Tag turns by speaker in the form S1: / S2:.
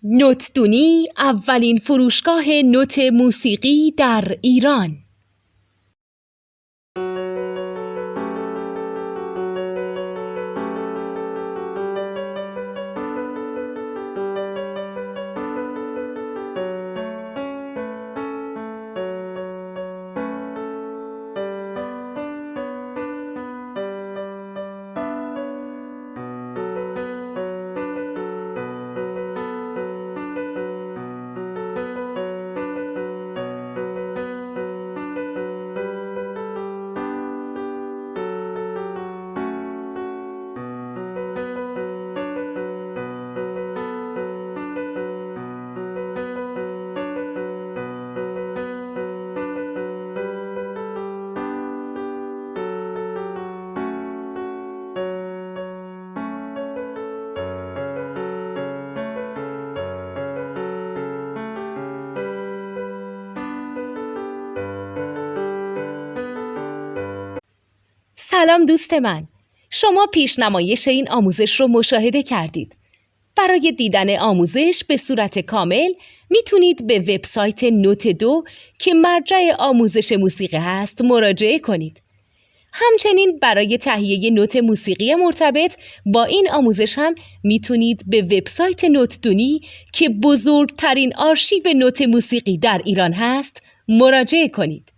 S1: نوتدونی اولین فروشگاه نوت موسیقی در ایران. سلام دوست من، شما پیشنمایش این آموزش رو مشاهده کردید. برای دیدن آموزش به صورت کامل میتونید به وبسایت نوت2 که مرجع آموزش موسیقی هست مراجعه کنید. همچنین برای تهیه نوت موسیقی مرتبط با این آموزش هم میتونید به وبسایت نوتدونی که بزرگترین آرشیو نوت موسیقی در ایران هست مراجعه کنید.